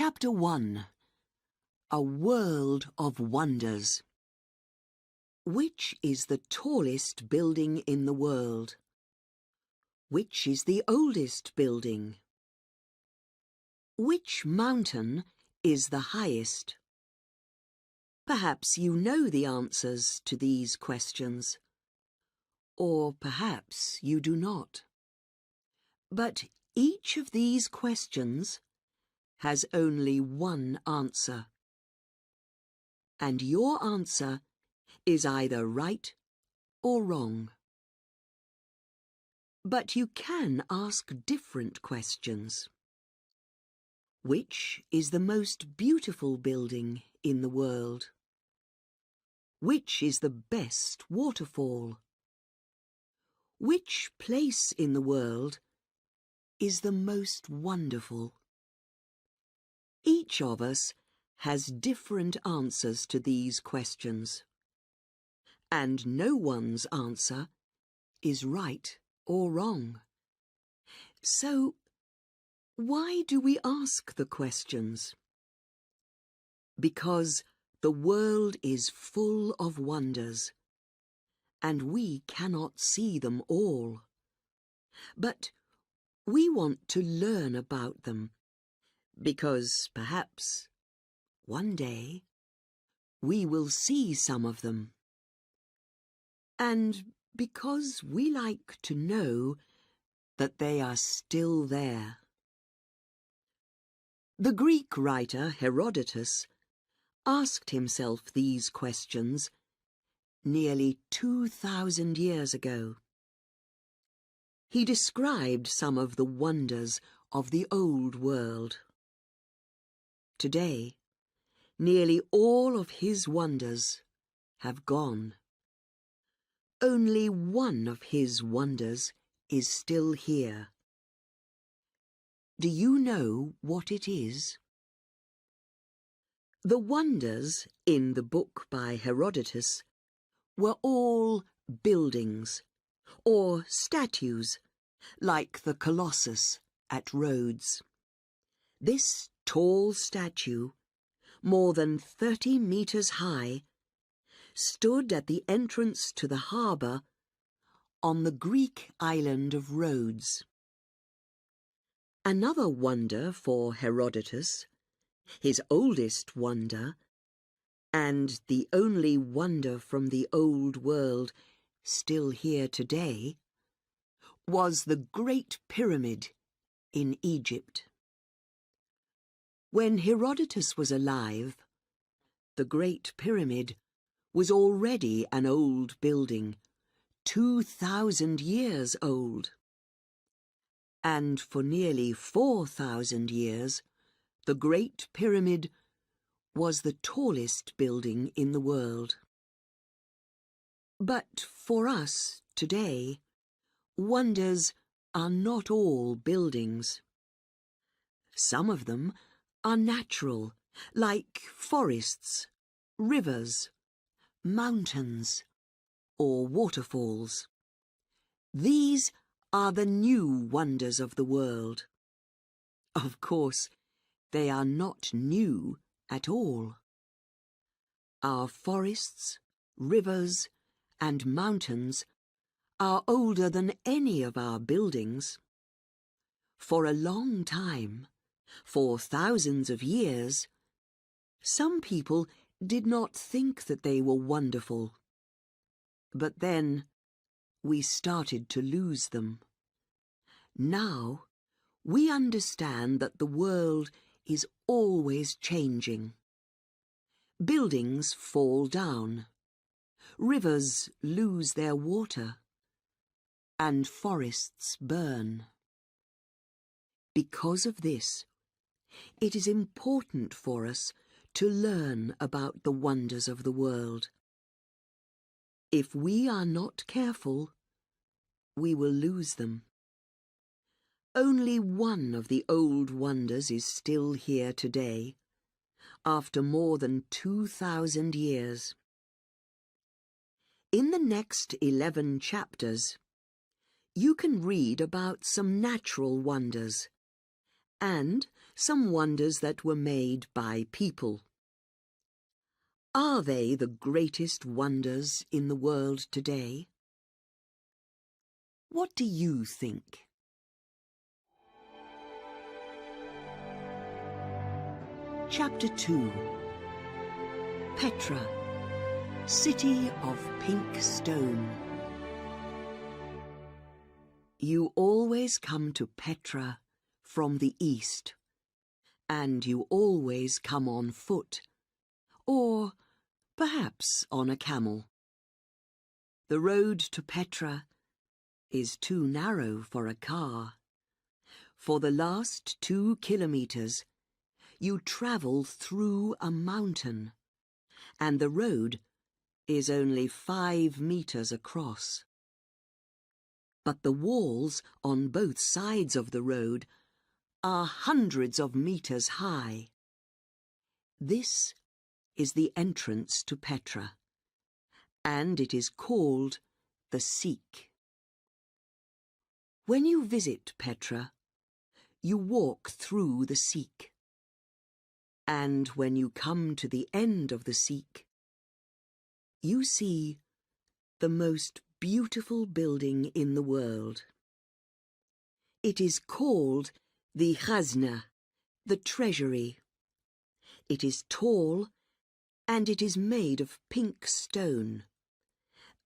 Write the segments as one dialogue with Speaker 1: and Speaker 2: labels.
Speaker 1: Chapter 1. A World of Wonders. Which is the tallest building in the world? Which is the oldest building? Which mountain is the highest? Perhaps you know the answers to these questions. Or perhaps you do not. But each of these questions has only one answer. And your answer is either right or wrong. But you can ask different questions. Which is the most beautiful building in the world? Which is the best waterfall? Which place in the world is the most wonderful? Each of us has different answers to these questions, and no one's answer is right or wrong. So, why do we ask the questions? Because the world is full of wonders, and we cannot see them all. But we want to learn about them, because perhaps one day we will see some of them. And because we like to know that they are still there. The Greek writer Herodotus asked himself these questions nearly 2,000 years ago. He described some of the wonders of the old world. Today, nearly all of his wonders have gone. Only one of his wonders is still here. Do you know what it is? The wonders in the book by Herodotus were all buildings or statues, like the Colossus at Rhodes. This tall statue, more than 30 meters high, stood at the entrance to the harbour on the Greek island of Rhodes. Another wonder for Herodotus, his oldest wonder, and the only wonder from the old world still here today, was the Great Pyramid in Egypt. When Herodotus was alive, the Great Pyramid was already an old building, 2,000 years old. And for nearly 4,000 years, the Great Pyramid was the tallest building in the world. But for us today, wonders are not all buildings. Some of them are natural, like forests, rivers, mountains, or waterfalls. These are the new wonders of the world. Of course, they are not new at all. Our forests, rivers, and mountains are older than any of our buildings. For a long time, for thousands of years, some people did not think that they were wonderful. But then we started to lose them. Now we understand that the world is always changing. Buildings fall down, rivers lose their water, and forests burn. Because of this, it is important for us to learn about the wonders of the world. If we are not careful, we will lose them. Only one of the old wonders is still here today, after more than 2,000 years. In the next 11 chapters, you can read about some natural wonders and some wonders that were made by people. Are they the greatest wonders in the world today? What do you think? Chapter 2. Petra, City of Pink Stone. You always come to Petra from the east, and you always come on foot, or perhaps on a camel. The road to Petra is too narrow for a car. For the last 2 kilometers, you travel through a mountain, and the road is only 5 meters across. But the walls on both sides of the road are hundreds of meters high. This is the entrance to Petra, and it is called the Seek. When you visit Petra, you walk through the Seek. And when you come to the end of the Seek, you see the most beautiful building in the world. It is called the Khazna, the treasury. It is tall and it is made of pink stone.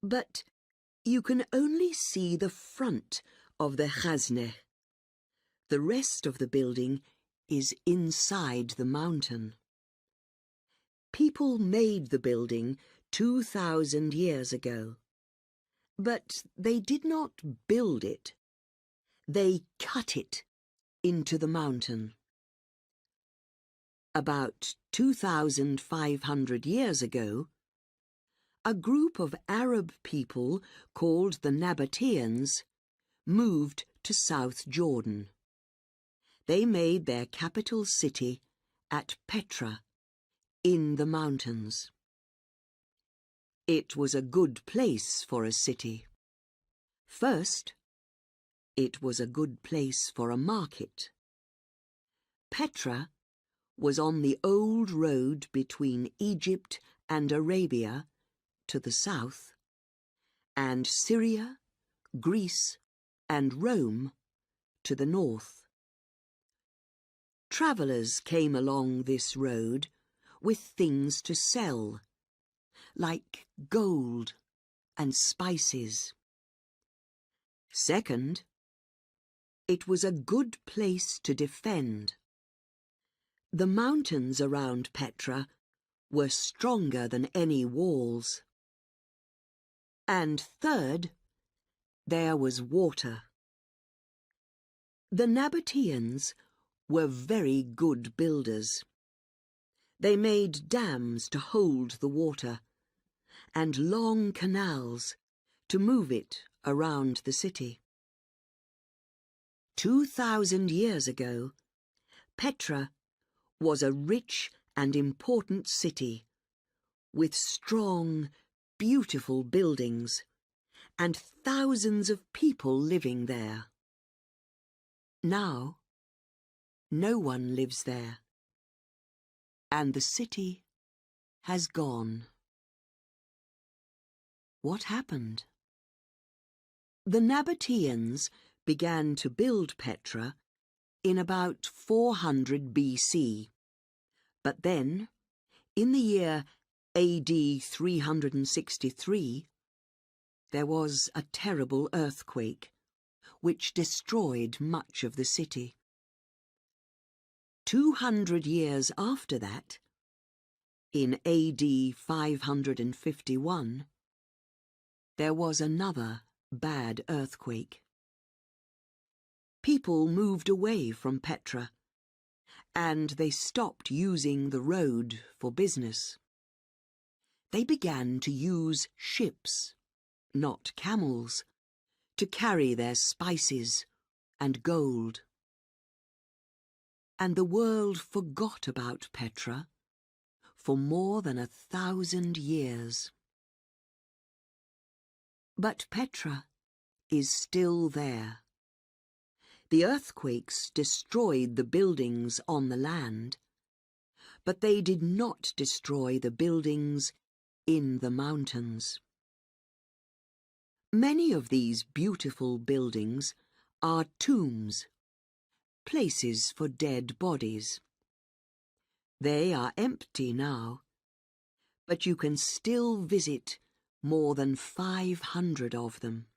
Speaker 1: But you can only see the front of the Khazna. The rest of the building is inside the mountain. People made the building 2,000 years ago, but they did not build it. They cut it into the mountain. About 2,500 years ago, a group of Arab people called the Nabateans moved to South Jordan. They made their capital city at Petra, in the mountains. It was a good place for a city. First, it was a good place for a market. Petra was on the old road between Egypt and Arabia to the south, and Syria, Greece, and Rome to the north. Travellers came along this road with things to sell, like gold and spices. Second, it was a good place to defend. The mountains around Petra were stronger than any walls. And third, there was water. The Nabateans were very good builders. They made dams to hold the water, and long canals to move it around the city. 2,000 years ago, Petra was a rich and important city, with strong, beautiful buildings, and thousands of people living there. Now, no one lives there, and the city has gone. What happened? The Nabateans began to build Petra in about 400 BC, but then, in the year AD 363, there was a terrible earthquake, which destroyed much of the city. 200 years after that, in AD 551, there was another bad earthquake. People moved away from Petra, and they stopped using the road for business. They began to use ships, not camels, to carry their spices and gold. And the world forgot about Petra for more than 1,000 years. But Petra is still there. The earthquakes destroyed the buildings on the land, but they did not destroy the buildings in the mountains. Many of these beautiful buildings are tombs, places for dead bodies. They are empty now, but you can still visit more than 500 of them.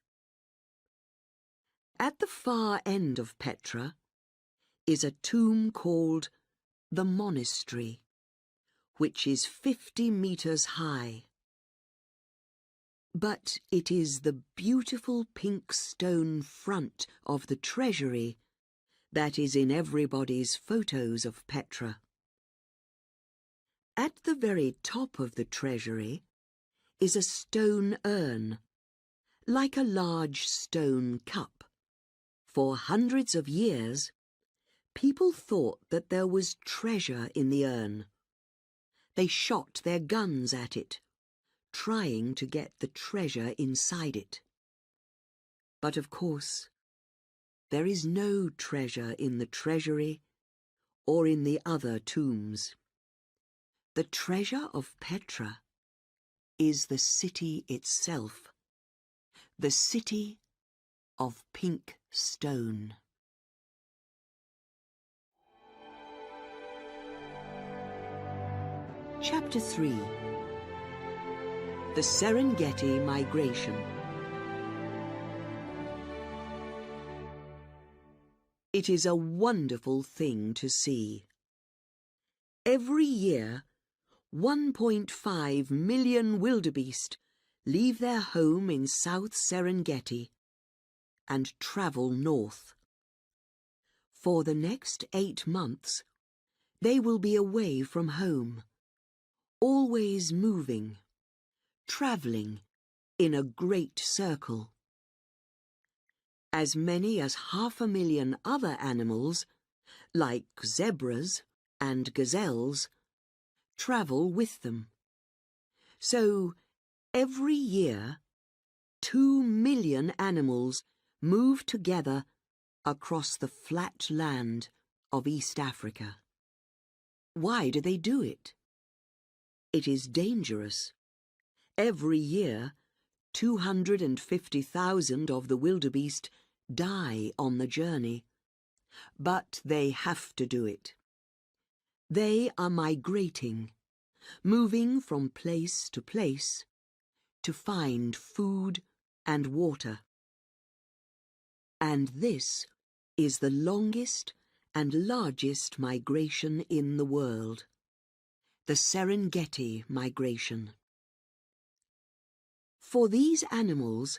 Speaker 1: At the far end of Petra is a tomb called the monastery, which is 50 meters high. But it is the beautiful pink stone front of the treasury that is in everybody's photos of Petra. At the very top of the treasury is a stone urn, like a large stone cup. For hundreds of years, people thought that there was treasure in the urn. They shot their guns at it, trying to get the treasure inside it. But of course, there is no treasure in the treasury or in the other tombs. The treasure of Petra is the city itself, the city of pink stone. Chapter 3. The Serengeti Migration. It is a wonderful thing to see. Every year, 1.5 million wildebeest leave their home in South Serengeti and travel north. For the next 8 months, they will be away from home, always moving, travelling in a great circle. As many as 500,000 other animals, like zebras and gazelles, travel with them. So, every year, 2 million animals move together across the flat land of East Africa. Why do they do it? It is dangerous. Every year, 250,000 of the wildebeest die on the journey. But they have to do it. They are migrating, moving from place to place to find food and water. And this is the longest and largest migration in the world, the Serengeti migration. For these animals,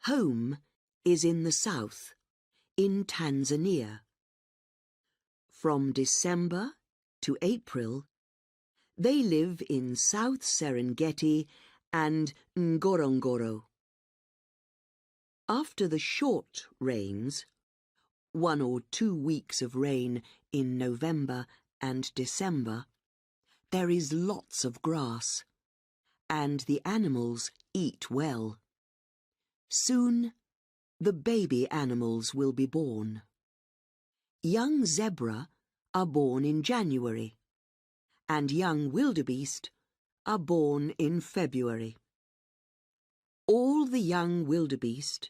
Speaker 1: home is in the south, in Tanzania. From December to April, they live in South Serengeti and Ngorongoro. After the short rains, 1 or 2 weeks of rain in November and December, there is lots of grass, and the animals eat well. Soon, the baby animals will be born. Young zebra are born in January, and young wildebeest are born in February. All the young wildebeest,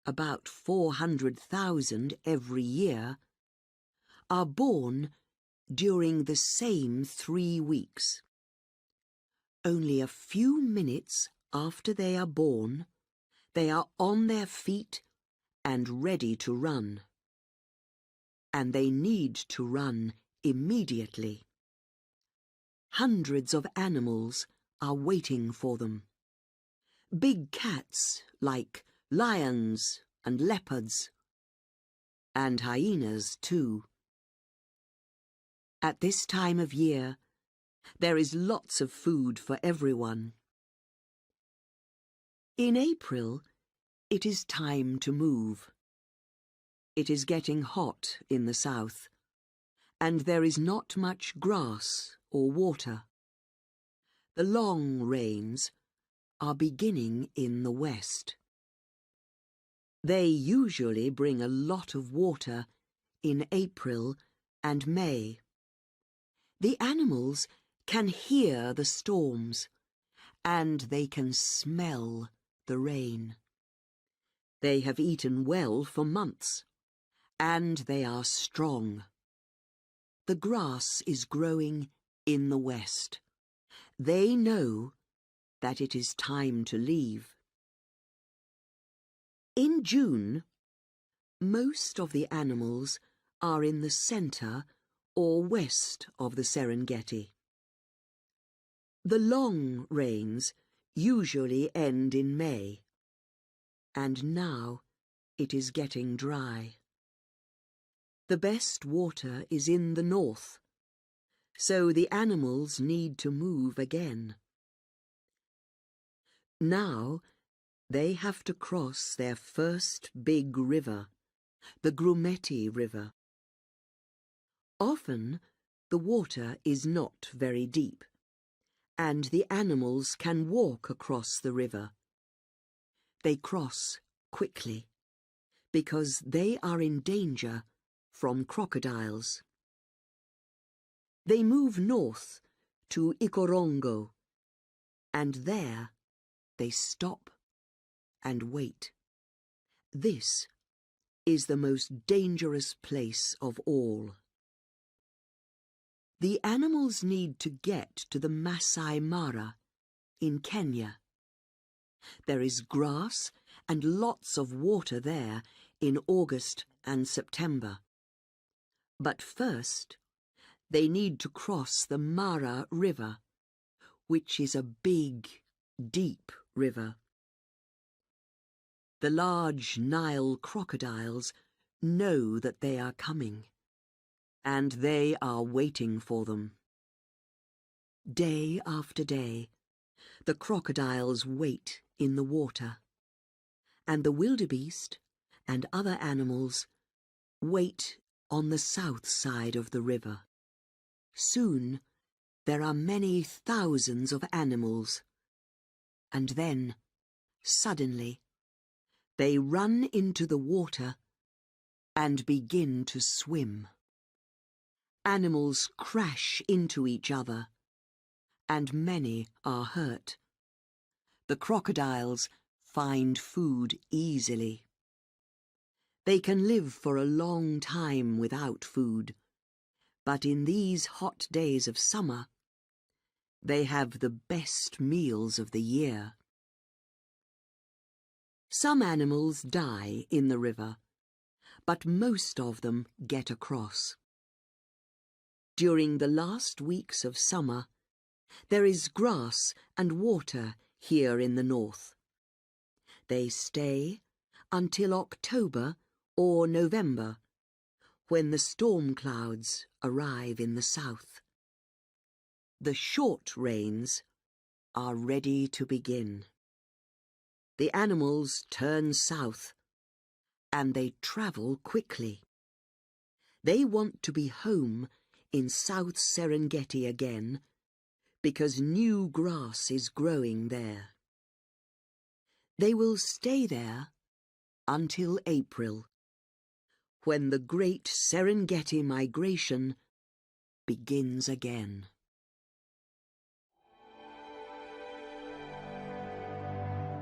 Speaker 1: about 400,000 every year, are born during the same 3 weeks. Only a few minutes after they are born, they are on their feet and ready to run. And they need to run immediately. Hundreds of animals are waiting for them. Big cats like lions and leopards, and hyenas too. At this time of year, there is lots of food for everyone. In April, it is time to move. It is getting hot in the south, and there is not much grass or water. The long rains are beginning in the west. They usually bring a lot of water in April and May. The animals can hear the storms, and they can smell the rain. They have eaten well for months, and they are strong. The grass is growing in the west. They know that it is time to leave. In June, most of the animals are in the centre or west of the Serengeti. The long rains usually end in May, and now it is getting dry. The best water is in the north, so the animals need to move again. Now they have to cross their first big river, the Grumeti River. Often the water is not very deep, and the animals can walk across the river. They cross quickly, because they are in danger from crocodiles. They move north to Ikorongo, and there they stop and wait. This is the most dangerous place of all. The animals need to get to the Masai Mara in Kenya. There is grass and lots of water there in August and September. But first, they need to cross the Mara River, which is a big, deep river. The large Nile crocodiles know that they are coming, and they are waiting for them. Day after day, the crocodiles wait in the water, and the wildebeest and other animals wait on the south side of the river. Soon there are many thousands of animals, and then, suddenly, they run into the water and begin to swim. Animals crash into each other, and many are hurt. The crocodiles find food easily. They can live for a long time without food, but in these hot days of summer, they have the best meals of the year. Some animals die in the river, but most of them get across. During the last weeks of summer, there is grass and water here in the north. They stay until October or November, when the storm clouds arrive in the south. The short rains are ready to begin. The animals turn south, and they travel quickly. They want to be home in South Serengeti again, because new grass is growing there. They will stay there until April, when the great Serengeti migration begins again.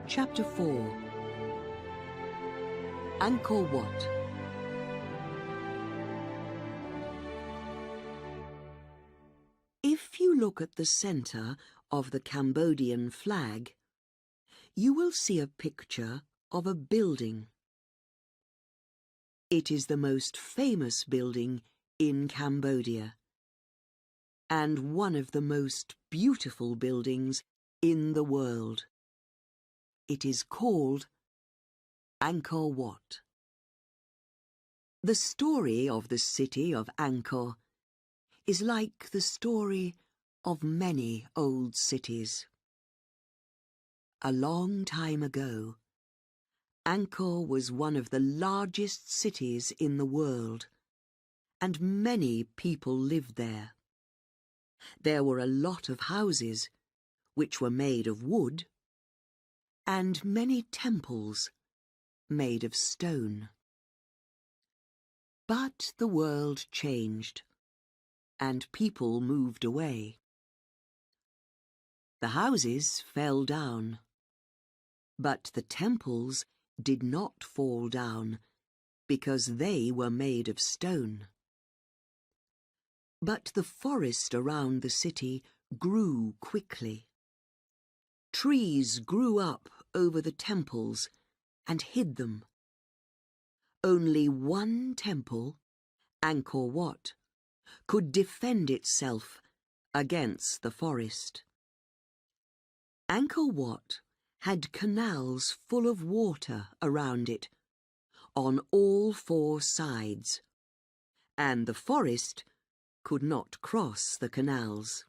Speaker 1: Chapter 4. Angkor Wat. If you look at the center of the Cambodian flag, you will see a picture of a building. It is the most famous building in Cambodia, and one of the most beautiful buildings in the world. It is called Angkor Wat. The story of the city of Angkor is like the story of many old cities. A long time ago, Angkor was one of the largest cities in the world, and many people lived there. There were a lot of houses, which were made of wood, and many temples, made of stone. But the world changed, and people moved away. The houses fell down, but the temples did not fall down because they were made of stone. But the forest around the city grew quickly. Trees grew up over the temples and hid them. Only one temple, Angkor Wat, could defend itself against the forest. Angkor Wat had canals full of water around it, on all four sides, and the forest could not cross the canals.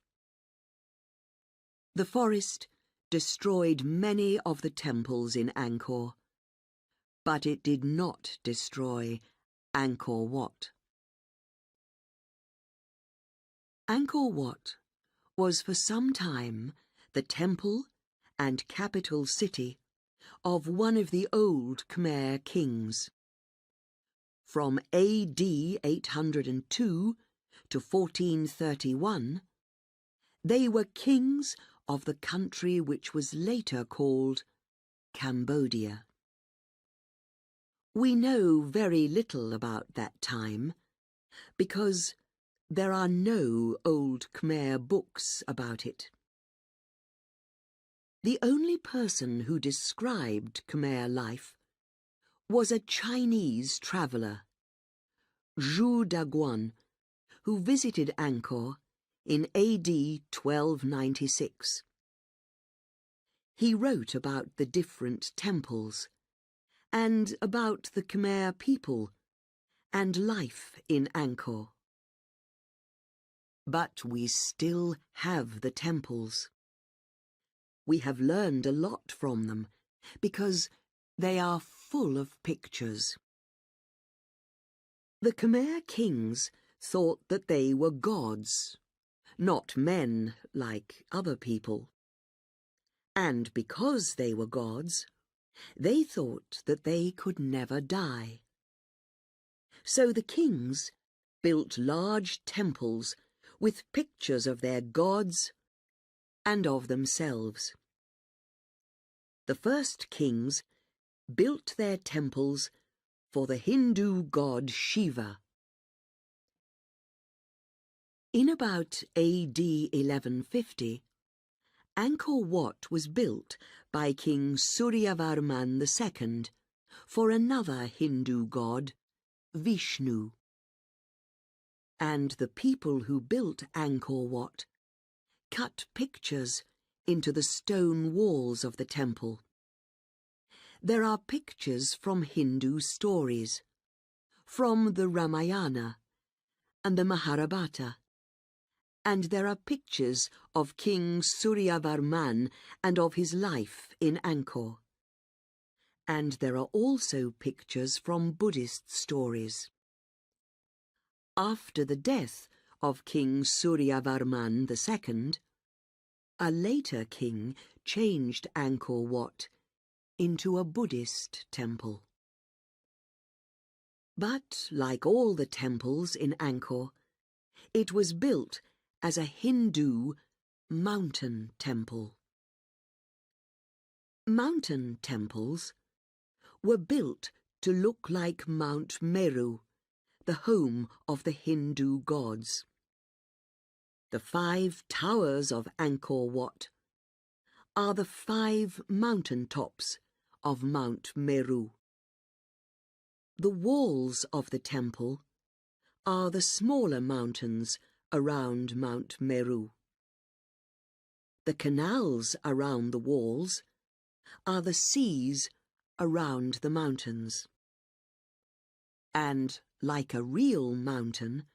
Speaker 1: The forest destroyed many of the temples in Angkor, but it did not destroy Angkor Wat. Angkor Wat was for some time the temple and capital city of one of the old Khmer kings. From AD 802 to 1431, they were kings of the country which was later called Cambodia. We know very little about that time because there are no old Khmer books about it. The only person who described Khmer life was a Chinese traveller, Zhu Daguan, who visited Angkor in AD 1296. He wrote about the different temples and about the Khmer people and life in Angkor. But we still have the temples. We have learned a lot from them because they are full of pictures. The Khmer kings thought that they were gods, not men like other people. And because they were gods, they thought that they could never die. So the kings built large temples with pictures of their gods and of themselves. The first kings built their temples for the Hindu god Shiva. In about AD 1150, Angkor Wat was built by King Suryavarman II for another Hindu god, Vishnu. And the people who built Angkor Wat cut pictures into the stone walls of the temple. There are pictures from Hindu stories, from the Ramayana and the Mahabharata, and there are pictures of King Suryavarman and of his life in Angkor. And there are also pictures from Buddhist stories. After the death of King Suryavarman II, a later king changed Angkor Wat into a Buddhist temple. But, like all the temples in Angkor, it was built as a Hindu mountain temple. Mountain temples were built to look like Mount Meru, the home of the Hindu gods. The 5 towers of Angkor Wat are the 5 mountain tops of Mount Meru. The walls of the temple are the smaller mountains around Mount Meru. The canals around the walls are the seas around the mountains. And, like a real mountain,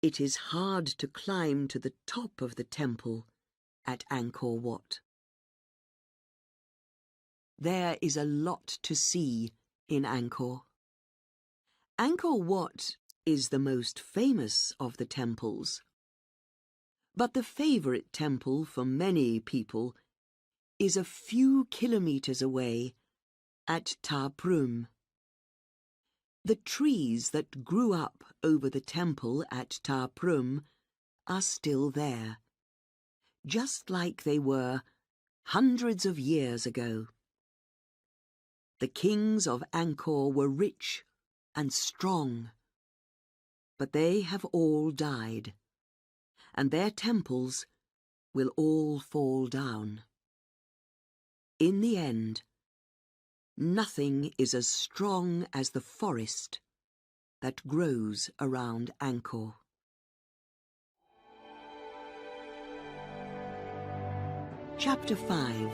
Speaker 1: it is hard to climb to the top of the temple at Angkor Wat. There is a lot to see in Angkor. Angkor Wat is the most famous of the temples. But the favourite temple for many people is a few kilometres away at Ta Prohm. The trees that grew up over the temple at Ta Prohm are still there, just like they were hundreds of years ago. The kings of Angkor were rich and strong, but they have all died, and their temples will all fall down. In the end, nothing is as strong as the forest that grows around Angkor. Chapter 5.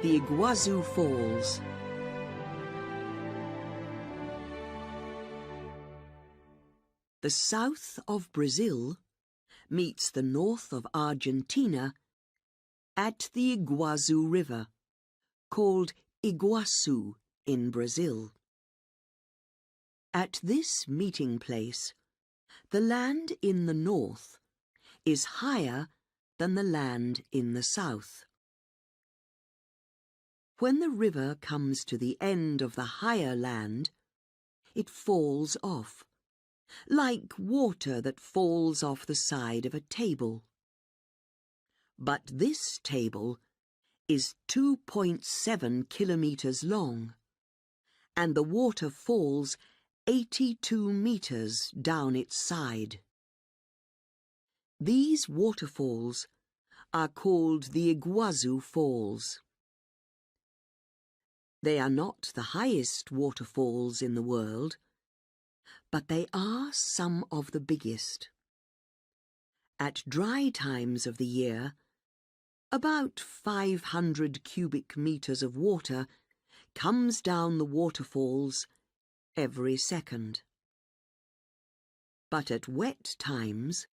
Speaker 1: The Iguazu Falls. The south of Brazil meets the north of Argentina at the Iguazu River, called Iguaçu in Brazil. At this meeting place, the land in the north is higher than the land in the south. When the river comes to the end of the higher land, it falls off, like water that falls off the side of a table. But this table is 2.7 kilometers long, and the water falls 82 meters down its side. These waterfalls are called the Iguazu Falls. They are not the highest waterfalls in the world, but they are some of the biggest. At dry times of the year, about 500 cubic meters of water comes down the waterfalls every second. But at wet times,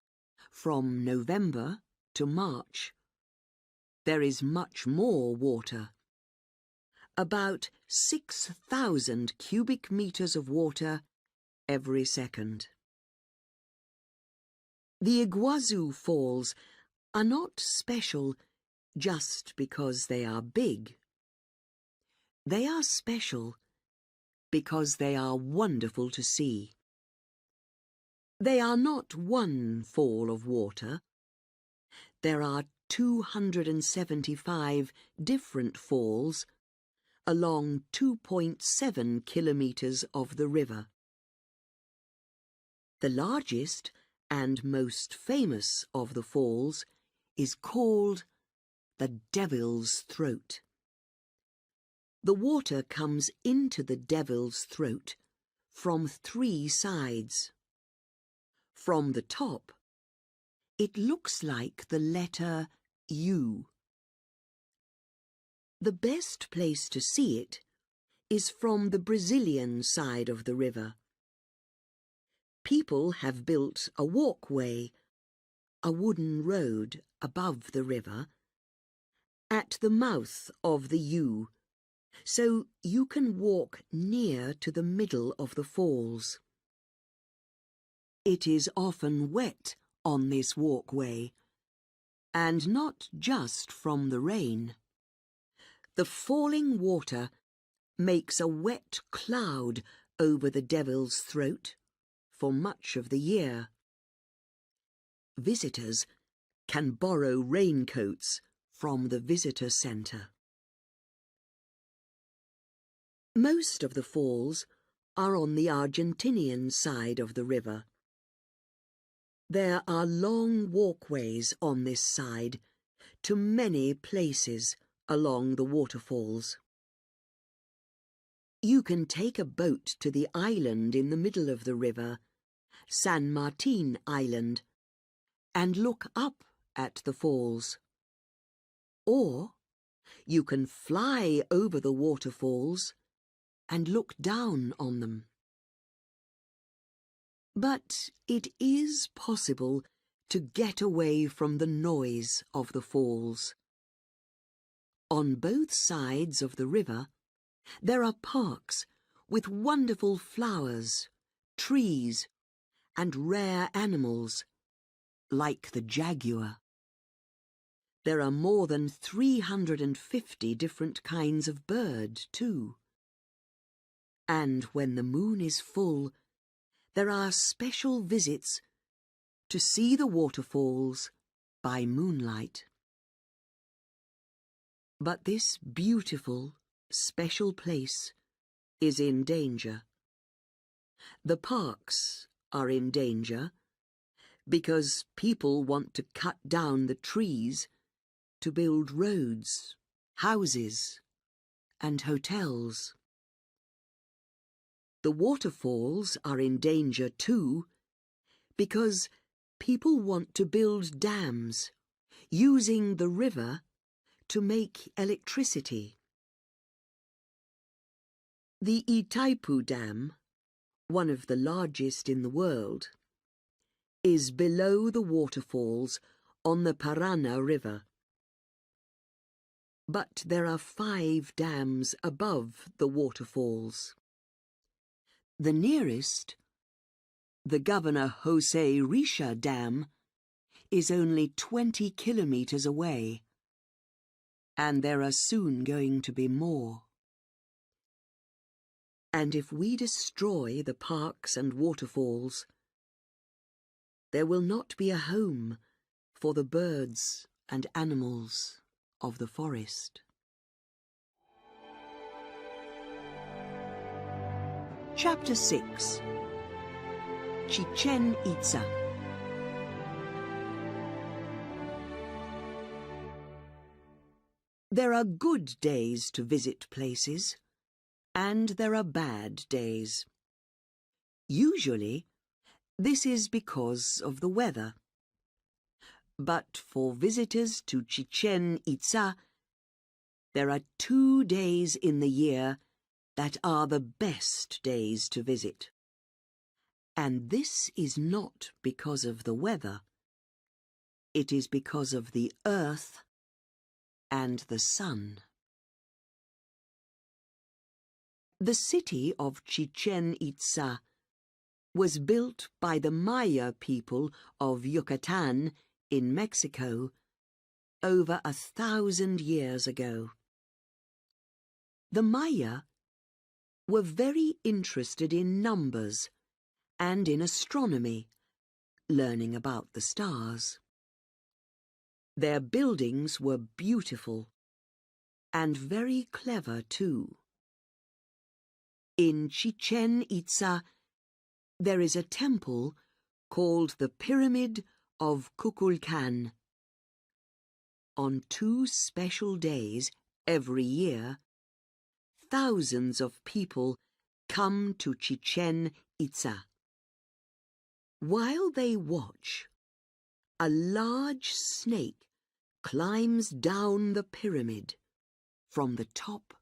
Speaker 1: from November to March, there is much more water. About 6,000 cubic meters of water every second. The Iguazu Falls are not special just because they are big. They are special because they are wonderful to see. They are not one fall of water. There are 275 different falls along 2.7 kilometers of the river. The largest and most famous of the falls is called the Devil's Throat. The water comes into the Devil's Throat from 3 sides. From the top, it looks like the letter U. The best place to see it is from the Brazilian side of the river. People have built a walkway, a wooden road above the river, at the mouth of the U, so you can walk near to the middle of the falls. It is often wet on this walkway, and not just from the rain. The falling water makes a wet cloud over the Devil's Throat for much of the year. Visitors can borrow raincoats from the visitor centre. Most of the falls are on the Argentinian side of the river. There are long walkways on this side to many places along the waterfalls. You can take a boat to the island in the middle of the river, San Martin Island, and look up at the falls. Or you can fly over the waterfalls and look down on them. But it is possible to get away from the noise of the falls. On both sides of the river, there are parks with wonderful flowers, trees, and rare animals, like the jaguar. There are more than 350 different kinds of bird, too. And when the moon is full, there are special visits to see the waterfalls by moonlight. But this beautiful, special place is in danger. The parks are in danger because people want to cut down the trees to build roads, houses, and hotels. The waterfalls are in danger too because people want to build dams using the river to make electricity. The Itaipu Dam, one of the largest in the world, is below the waterfalls on the Parana River. But there are 5 dams above the waterfalls. The nearest, the Governor Jose Risha Dam, is only 20 kilometers away, and there are soon going to be more. And if we destroy the parks and waterfalls, there will not be a home for the birds and animals of the forest. Chapter 6. Chichen Itza. There are good days to visit places, and there are bad days. Usually, this is because of the weather. But for visitors to Chichen Itza, there are 2 days in the year that are the best days to visit. And this is not because of the weather. It is because of the earth and the sun. The city of Chichen Itza was built by the Maya people of Yucatan in Mexico over 1,000 years ago. The Maya were very interested in numbers and in astronomy, learning about the stars. Their buildings were beautiful and very clever too. In Chichen Itza, there is a temple called the Pyramid of Kukulkan. On 2 special days every year, thousands of people come to Chichen Itza. While they watch, a large snake climbs down the pyramid from the top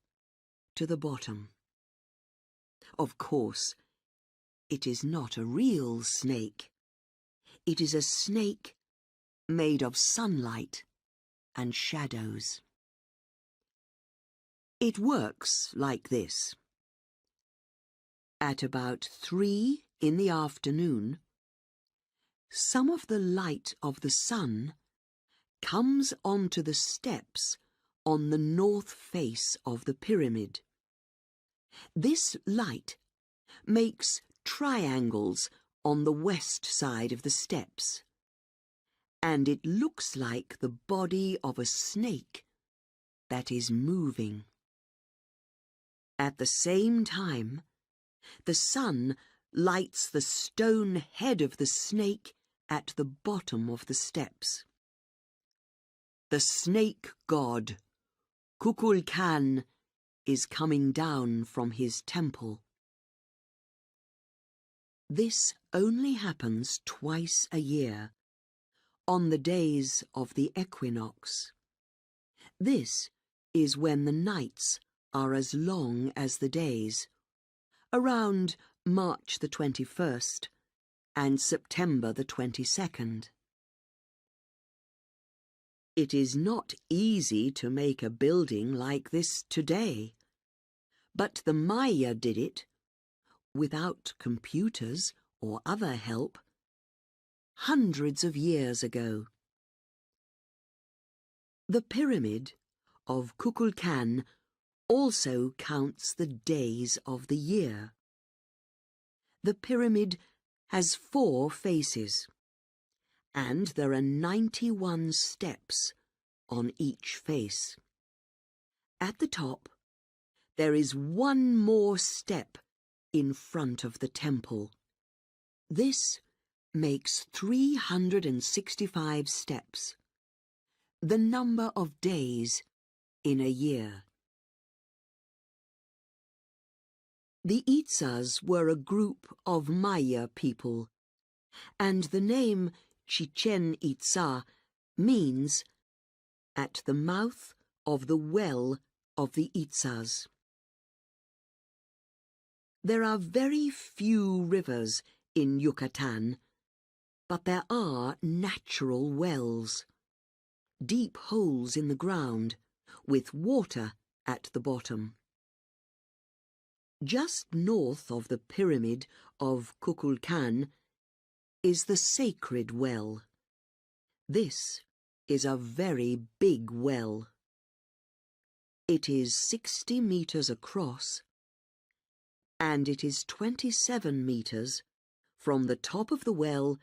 Speaker 1: to the bottom. Of course, it is not a real snake. It is a snake made of sunlight and shadows. It works like this. At about 3 in the afternoon, some of the light of the sun comes onto the steps on the north face of the pyramid. This light makes triangles on the west side of the steps, and it looks like the body of a snake that is moving. At the same time, the sun lights the stone head of the snake at the bottom of the steps. The snake god, Kukulkan, is coming down from his temple. This only happens twice a year, on the days of the equinox. This is when the nights are as long as the days, around March the 21st and September the 22nd. It is not easy to make a building like this today, but the Maya did it without computers or other help hundreds of years ago. The pyramid of Kukulkan also counts the days of the year. The pyramid has 4 faces, and there are 91 steps on each face. At the top, there is 1 more step in front of the temple. This makes 365 steps, the number of days in a year. The Itzas were a group of Maya people, and the name Chichen Itza means at the mouth of the well of the Itzas. There are very few rivers in Yucatan, but there are natural wells, deep holes in the ground with water at the bottom. Just north of the pyramid of Kukulkan is the sacred well. This is a very big well. It is 60 meters across, and it is 27 meters from the top of the well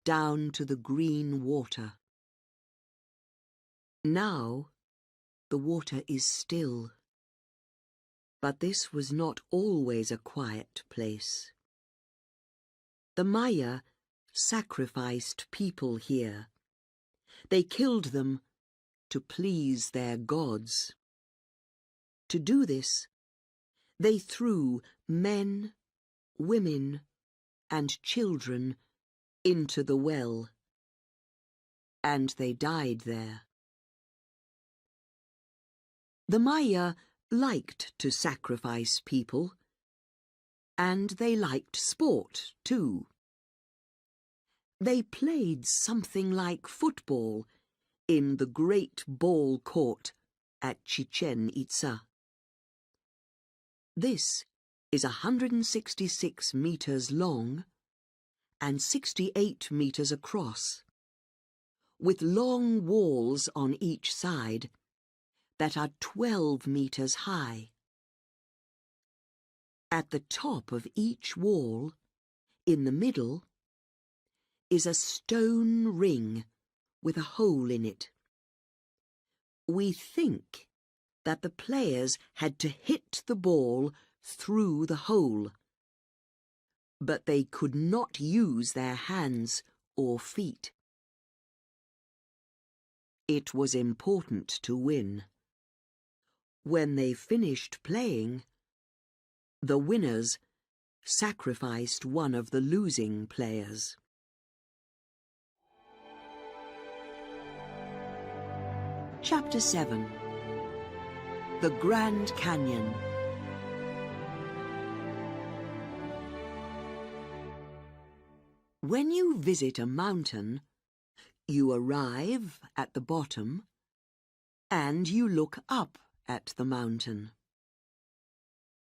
Speaker 1: down to the green water. Now the water is still. But this was not always a quiet place. The Maya sacrificed people here. They killed them to please their gods. To do this, they threw men, women, and children into the well, and they died there. The Maya liked to sacrifice people, and they liked sport too. They played something like football in the great ball court at Chichen Itza. This is 166 meters long and 68 meters across, with long walls on each side that are 12 meters high. At the top of each wall, in the middle, is a stone ring with a hole in it. We think that the players had to hit the ball through the hole, but they could not use their hands or feet. It was important to win. When they finished playing, the winners sacrificed one of the losing players. Chapter 7. The Grand Canyon. When you visit a mountain, you arrive at the bottom and you look up at the mountain.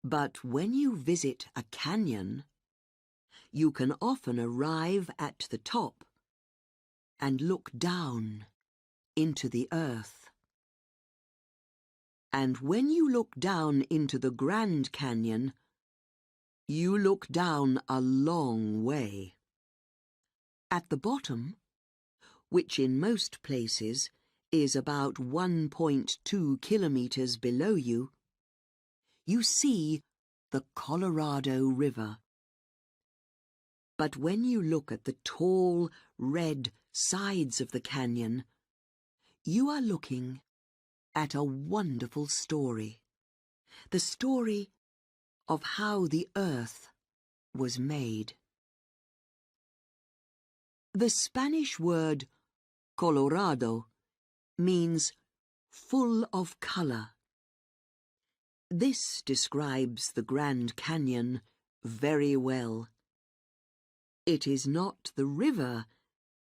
Speaker 1: But when you visit a canyon, you can often arrive at the top and look down into the earth. And when you look down into the Grand Canyon, you look down a long way. At the bottom, which in most places is about 1.2 kilometers below you, you see the Colorado River. But when you look at the tall, red sides of the canyon, you are looking at a wonderful story. The story of how the earth was made. The Spanish word Colorado means full of color. This describes the Grand Canyon very well. It is not the river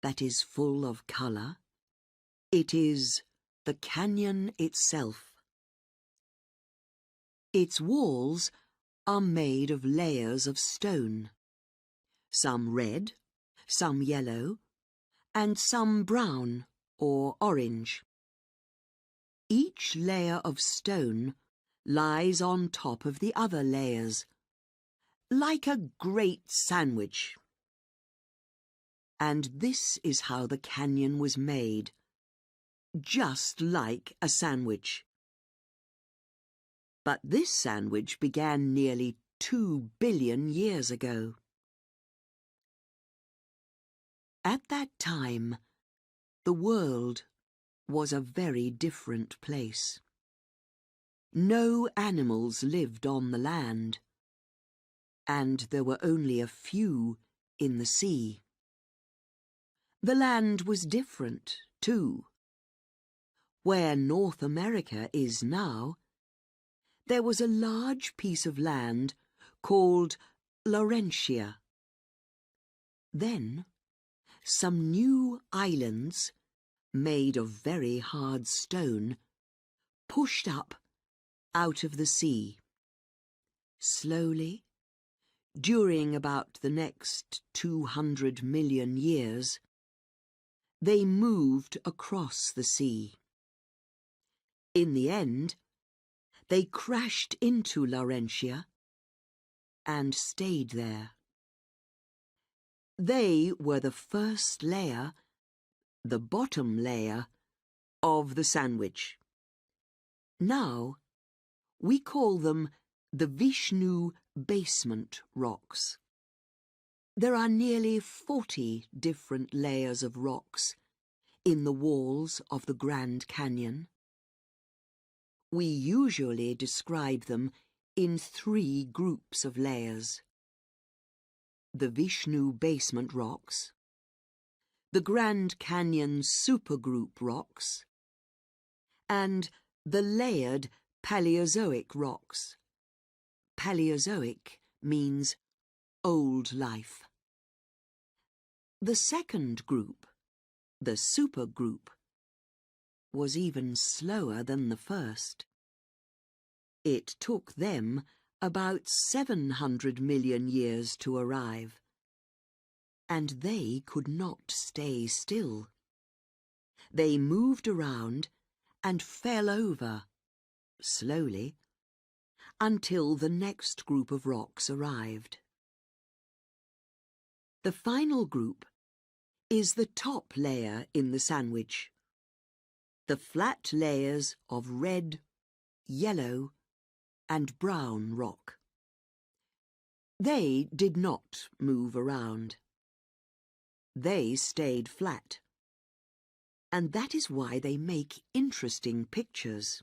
Speaker 1: that is full of color. It is the canyon itself. Its walls are made of layers of stone, some red, some yellow, and some brown or orange. Each layer of stone lies on top of the other layers, like a great sandwich. And this is how the canyon was made, just like a sandwich. But this sandwich began nearly 2 billion years ago. At that time, the world was a very different place. No animals lived on the land, and there were only a few in the sea. The land was different, too. Where North America is now, there was a large piece of land called Laurentia. Then, some new islands, made of very hard stone, pushed up out of the sea. Slowly, during about the next 200 million years, they moved across the sea. In the end, they crashed into Laurentia and stayed there. They were the first layer, the bottom layer, of the sandwich. Now, we call them the Vishnu basement rocks. There are nearly 40 different layers of rocks in the walls of the Grand Canyon. We usually describe them in 3 groups of layers: the Vishnu basement rocks, the Grand Canyon supergroup rocks, and the layered Paleozoic rocks. Paleozoic means old life. The second group, the supergroup, was even slower than the first. It took them about 700 million years to arrive, and they could not stay still. They moved around and fell over, slowly, until the next group of rocks arrived. The final group is the top layer in the sandwich, the flat layers of red, yellow, and brown rock. They did not move around. They stayed flat. And that is why they make interesting pictures.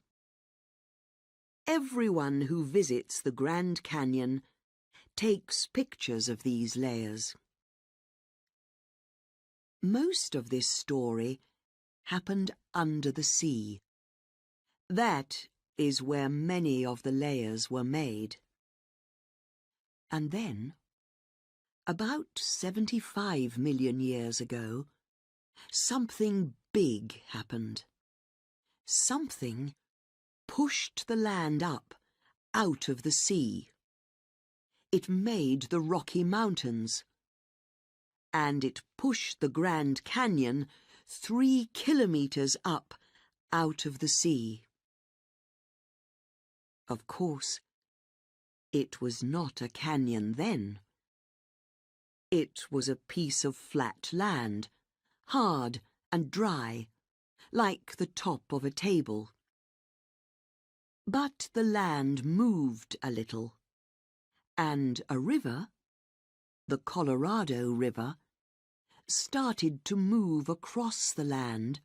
Speaker 1: Everyone who visits the Grand Canyon takes pictures of these layers. Most of this story happened under the sea. That is where many of the layers were made. And then, about 75 million years ago, something big happened. Something pushed the land up out of the sea. It made the Rocky Mountains, and it pushed the Grand Canyon 3 kilometers up out of the sea. Of course, it was not a canyon then. It was a piece of flat land, hard and dry, like the top of a table. But the land moved a little, and a river, the Colorado River, started to move across the land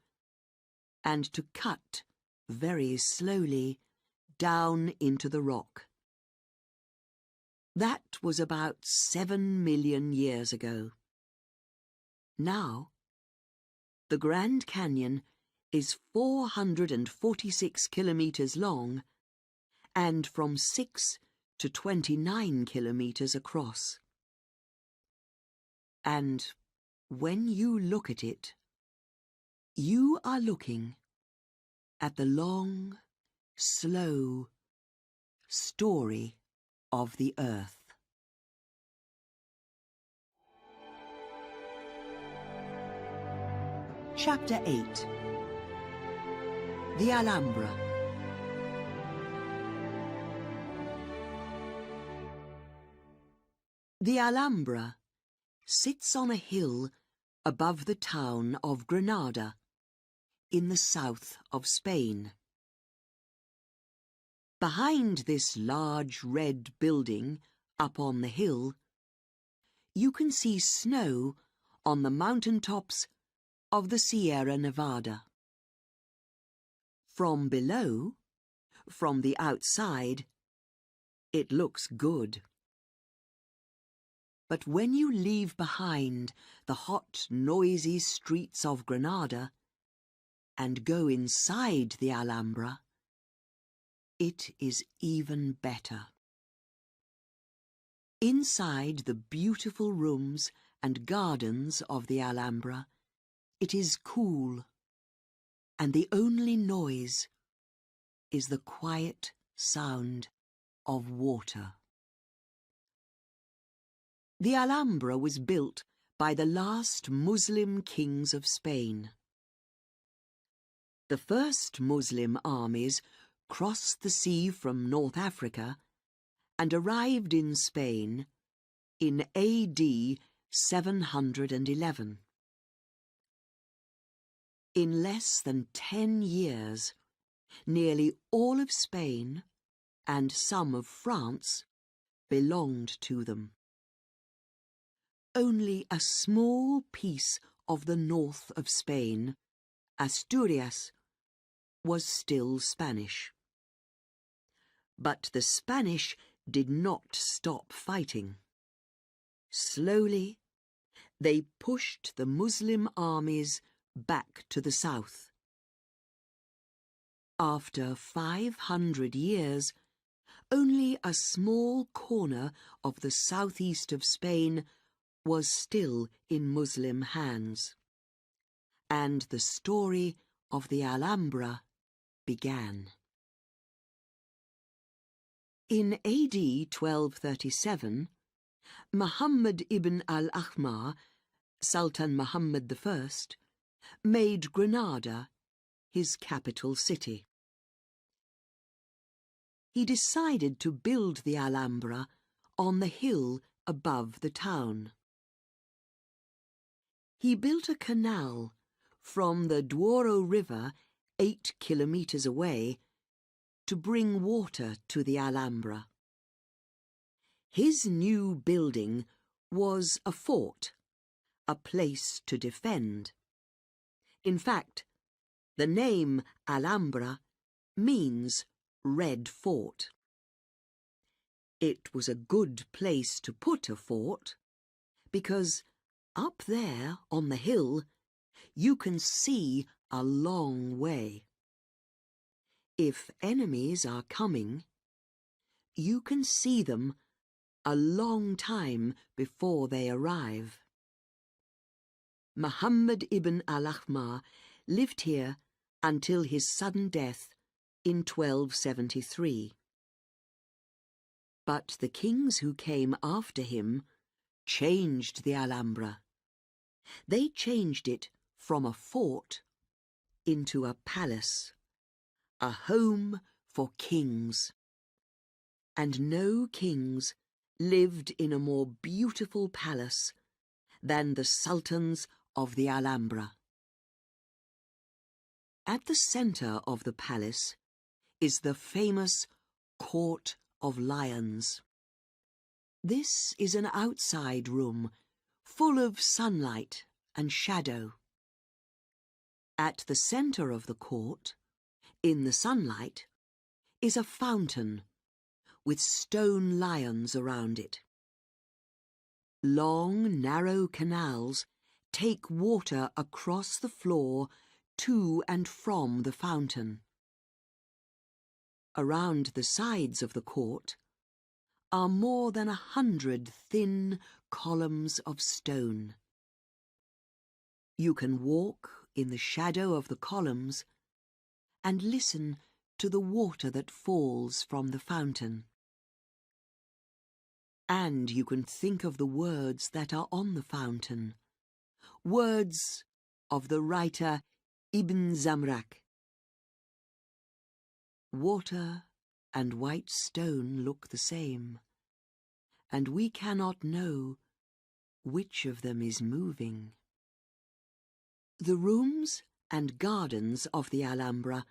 Speaker 1: and to cut very slowly down into the rock. That was about 7 million years ago. Now, the Grand Canyon is 446 kilometers long and from 6 to 29 kilometers across. And when you look at it, you are looking at the long, slow story of the Earth. Chapter 8. The Alhambra. The Alhambra sits on a hill above the town of Granada, in the south of Spain. Behind this large red building up on the hill, you can see snow on the mountain tops of the Sierra Nevada. From below, from the outside, it looks good. But when you leave behind the hot, noisy streets of Granada and go inside the Alhambra, it is even better. Inside the beautiful rooms and gardens of the Alhambra, it is cool, and the only noise is the quiet sound of water. The Alhambra was built by the last Muslim kings of Spain. The first Muslim armies crossed the sea from North Africa and arrived in Spain in AD 711. In less than 10 years, nearly all of Spain and some of France belonged to them. Only a small piece of the north of Spain, Asturias, was still Spanish. But the Spanish did not stop fighting. Slowly, they pushed the Muslim armies back to the south. After 500 years, only a small corner of the southeast of Spain was still in Muslim hands, and the story of the Alhambra began. In AD 1237, Muhammad ibn al-Ahmar, Sultan Muhammad I, made Granada his capital city. He decided to build the Alhambra on the hill above the town. He built a canal from the Douro River 8 kilometers away to bring water to the Alhambra. His new building was a fort, a place to defend. In fact, the name Alhambra means Red Fort. It was a good place to put a fort, because up there on the hill you can see a long way. If enemies are coming, you can see them a long time before they arrive. Muhammad ibn al-Ahmar lived here until his sudden death in 1273. But the kings who came after him changed the Alhambra. They changed it from a fort into a palace, a home for kings. And no kings lived in a more beautiful palace than the sultans of the Alhambra. At the centre of the palace is the famous Court of Lions. This is an outside room full of sunlight and shadow. At the centre of the court, in the sunlight, is a fountain with stone lions around it. Long, narrow canals take water across the floor to and from the fountain. Around the sides of the court are more than 100 thin columns of stone. You can walk in the shadow of the columns and listen to the water that falls from the fountain. And you can think of the words that are on the fountain, words of the writer Ibn Zamrak. Water and white stone look the same, and we cannot know which of them is moving. The rooms and gardens of the Alhambra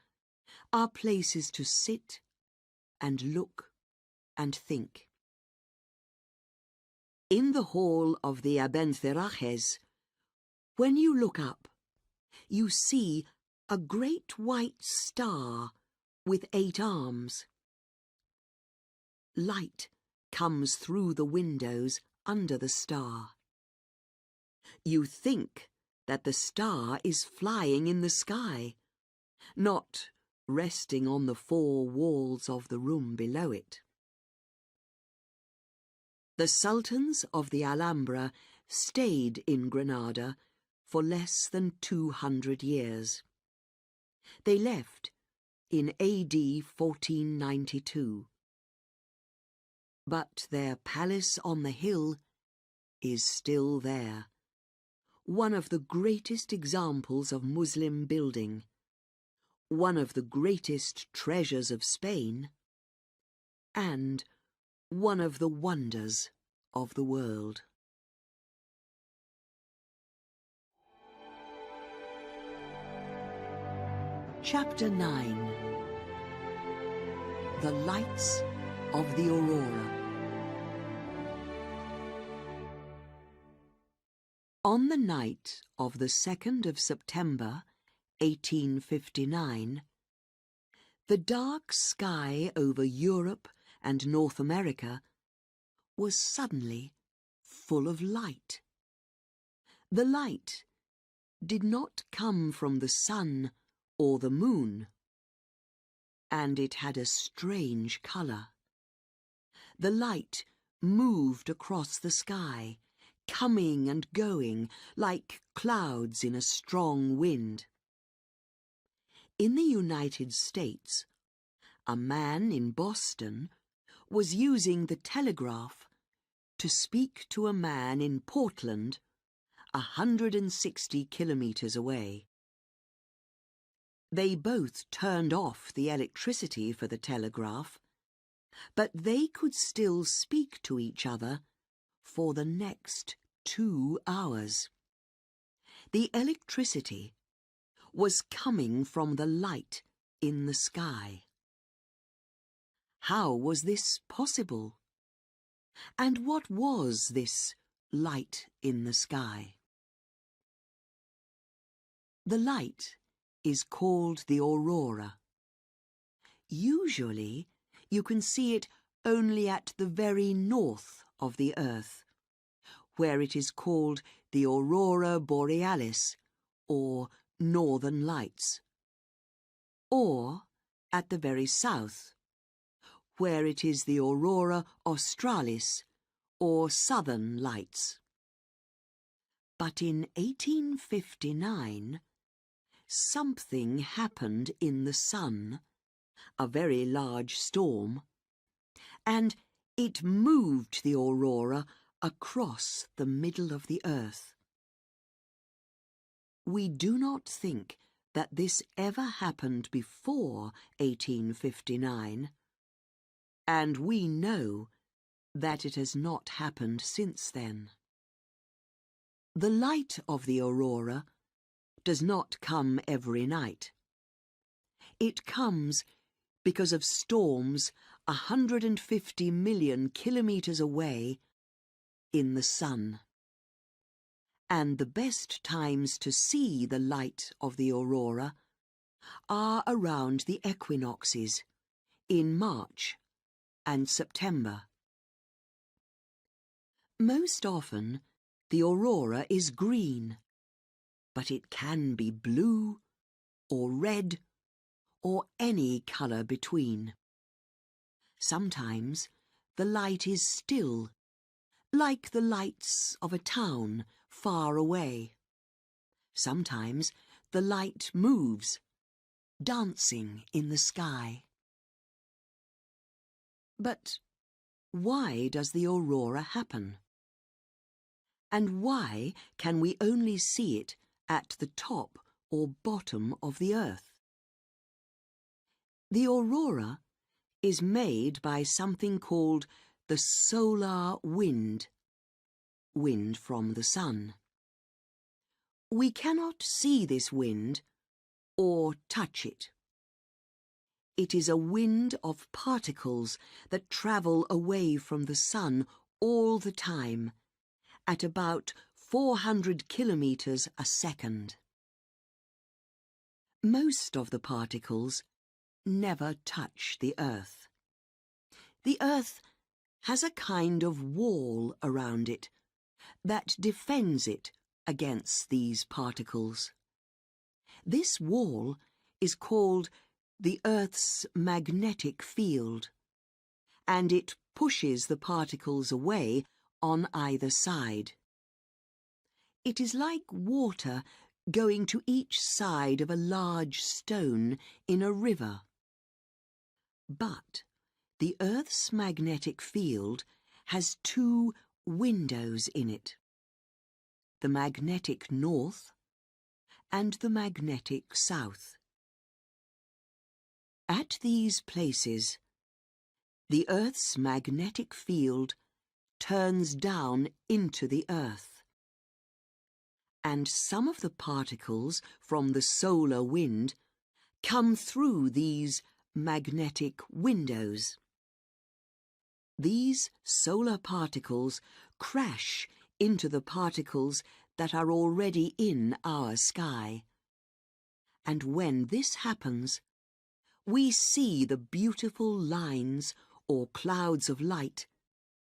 Speaker 1: are places to sit and look and think. In the hall of the Abencerrajes, when you look up, you see a great white star with 8 arms. Light comes through the windows under the star. You think that the star is flying in the sky, not resting on the 4 walls of the room below it. The sultans of the Alhambra stayed in Granada for less than 200 years. They left in AD 1492. But their palace on the hill is still there, one of the greatest examples of Muslim building, one of the greatest treasures of Spain, and one of the wonders of the world. Chapter 9. The Lights of the Aurora. On the night of the 2nd of September, 1859, the dark sky over Europe and North America was suddenly full of light. The light did not come from the sun or the moon, and it had a strange colour. The light moved across the sky, coming and going like clouds in a strong wind. In the United States, a man in Boston was using the telegraph to speak to a man in Portland, 160 kilometres away. They both turned off the electricity for the telegraph, but they could still speak to each other for the next 2 hours. The electricity was coming from the light in the sky. How was this possible? And what was this light in the sky? The light is called the aurora. Usually, you can see it only at the very north of the Earth, where it is called the aurora borealis, or northern lights, or at the very south, where it is the aurora australis, or southern lights. But in 1859, something happened in the sun, a very large storm, and it moved the aurora across the middle of the Earth. We do not think that this ever happened before 1859, and we know that it has not happened since then. The light of the aurora does not come every night. It comes because of storms 150 million kilometres away in the sun. And the best times to see the light of the aurora are around the equinoxes, in March and September. Most often, the aurora is green, but it can be blue or red or any colour between. Sometimes the light is still, like the lights of a town far away. Sometimes the light moves, dancing in the sky. But why does the aurora happen? And why can we only see it at the top or bottom of the Earth? The aurora is made by something called the solar wind, wind from the sun. We cannot see this wind or touch it. It is a wind of particles that travel away from the sun all the time, at about 400 kilometers a second. Most of the particles never touch the Earth. The Earth has a kind of wall around it that defends it against these particles. This wall is called the Earth's magnetic field, and it pushes the particles away on either side. It is like water going to each side of a large stone in a river. But the Earth's magnetic field has two windows in it: the magnetic north and the magnetic south. At these places, the Earth's magnetic field turns down into the Earth, and some of the particles from the solar wind come through these magnetic windows. These solar particles crash into the particles that are already in our sky. And when this happens, we see the beautiful lines or clouds of light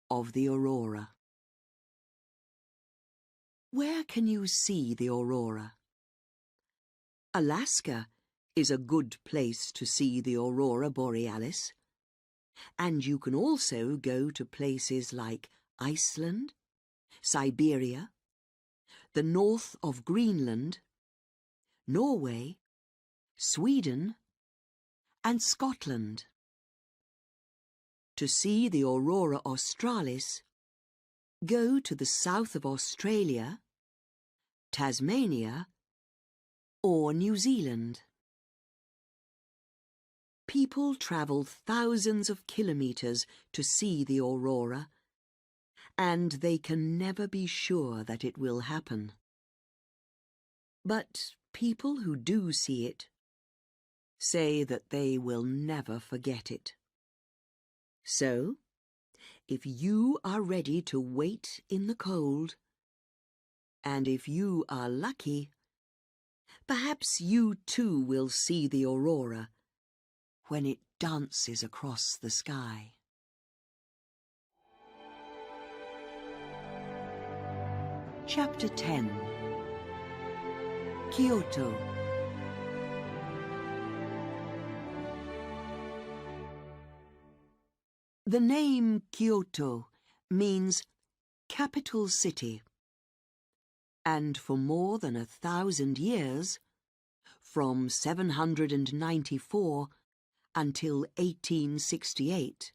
Speaker 1: of the aurora. Where can you see the aurora? Alaska is a good place to see the aurora borealis, and you can also go to places like Iceland, Siberia, the north of Greenland, Norway, Sweden, and Scotland. To see the aurora australis, go to the south of Australia, Tasmania, or New Zealand. People travel thousands of kilometers to see the aurora, and they can never be sure that it will happen. But people who do see it say that they will never forget it. So, if you are ready to wait in the cold, and if you are lucky, perhaps you too will see the aurora when it dances across the sky. Chapter 10. Kyoto. The name Kyoto means capital city, and for more than 1,000 years, from 794 until 1868,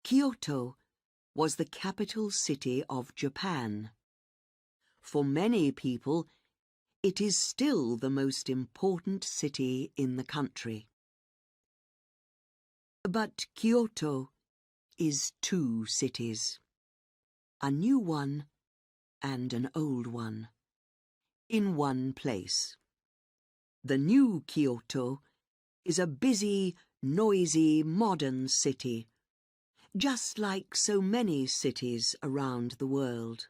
Speaker 1: Kyoto was the capital city of Japan. For many people, it is still the most important city in the country. But Kyoto is two cities, a new one and an old one, in one place. The new Kyoto is a busy, noisy, modern city, just like so many cities around the world.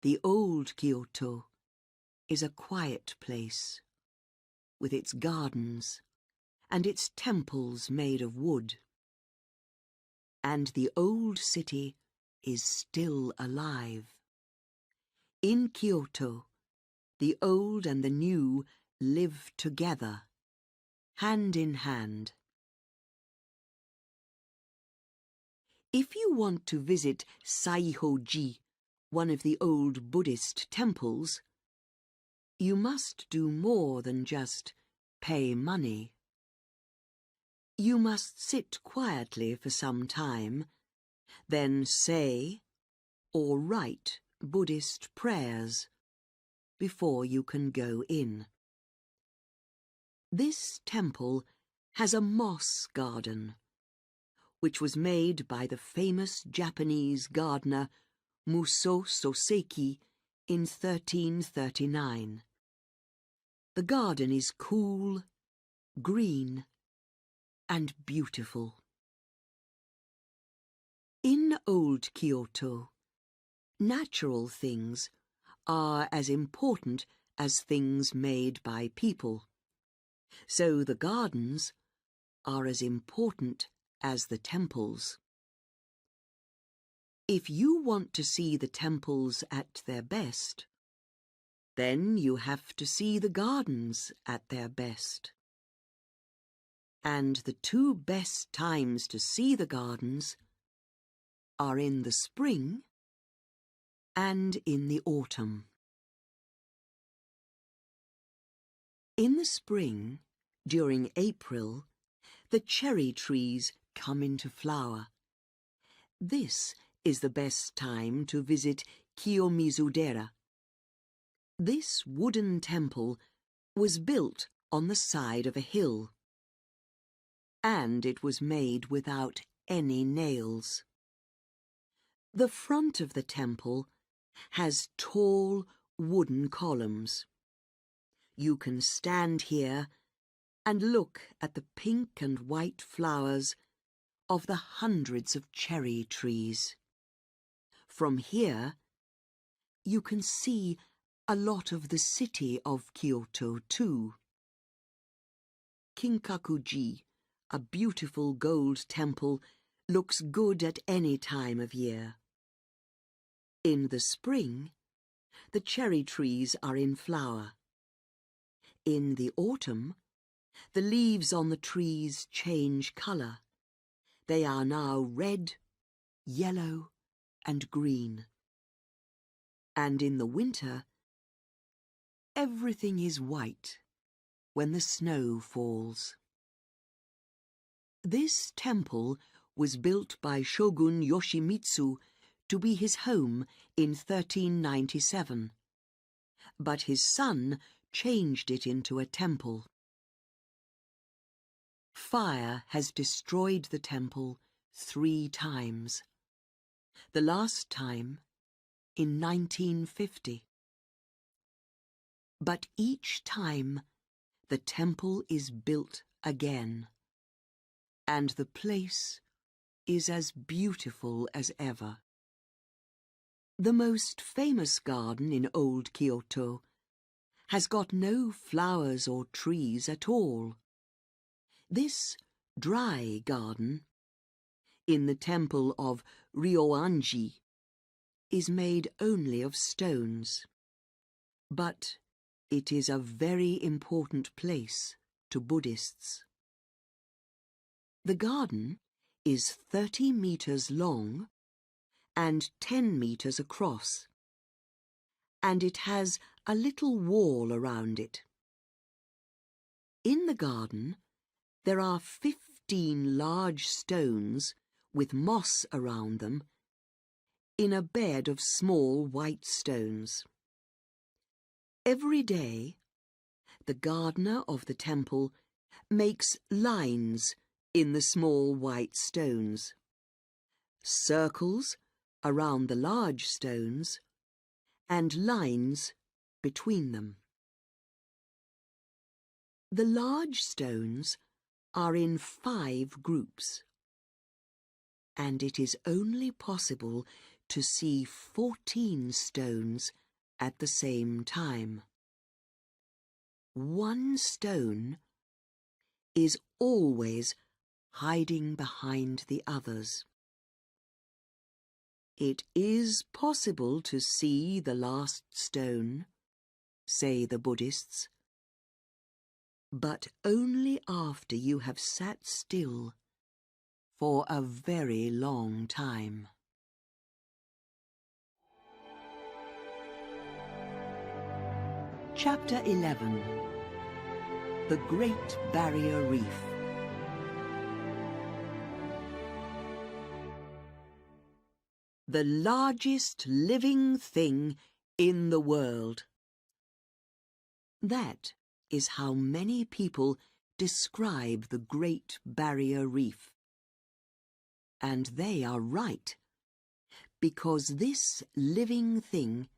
Speaker 1: The old Kyoto is a quiet place, with its gardens and its temples made of wood. And the old city is still alive. In Kyoto, the old and the new live together, hand in hand. If you want to visit Saihoji, one of the old Buddhist temples, you must do more than just pay money. You must sit quietly for some time, then say or write Buddhist prayers before you can go in. This temple has a moss garden, which was made by the famous Japanese gardener Musō Soseki in 1339. The garden is cool, green, and beautiful. In old Kyoto, natural things are as important as things made by people. So the gardens are as important as the temples. If you want to see the temples at their best, then you have to see the gardens at their best. And the two best times to see the gardens are in the spring and in the autumn. In the spring, during April, the cherry trees come into flower. This is the best time to visit Kiyomizu-dera. This wooden temple was built on the side of a hill, and it was made without any nails. The front of the temple has tall wooden columns. You can stand here and look at the pink and white flowers of the hundreds of cherry trees. From here, you can see a lot of the city of Kyoto too. Kinkaku-ji, a beautiful gold temple, looks good at any time of year. In the spring, the cherry trees are in flower. In the autumn, the leaves on the trees change colour. They are now red, yellow, and green. And in the winter, everything is white when the snow falls. This temple was built by Shogun Yoshimitsu to be his home in 1397, but his son changed it into a temple. Fire has destroyed the temple 3 times. The last time in 1950. But each time the temple is built again, and the place is as beautiful as ever. The most famous garden in old Kyoto has got no flowers or trees at all. This dry garden, in the temple of Ryoanji, is made only of stones. But it is a very important place to Buddhists. The garden is 30 meters long and 10 meters across, and it has a little wall around it. In the garden, there are 15 large stones with moss around them in a bed of small white stones. Every day, the gardener of the temple makes lines in the small white stones, circles around the large stones, and lines between them. The large stones are in 5 groups, and it is only possible to see 14 stones at the same time. One stone is always hiding behind the others. It is possible to see the last stone, say the Buddhists, but only after you have sat still for a very long time. Chapter 11. The Great Barrier Reef. The largest living thing in the world. That is how many people describe the Great Barrier Reef. And they are right, because this living thing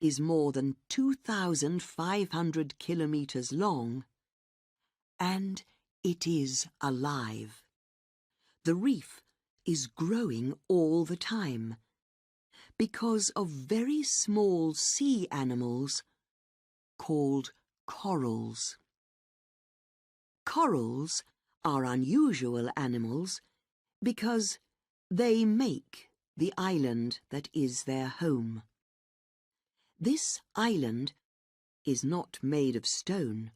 Speaker 1: is more than 2,500 kilometers long, and it is alive. The reef is growing all the time because of very small sea animals called corals. Corals are unusual animals because they make the island that is their home. This island is not made of stone.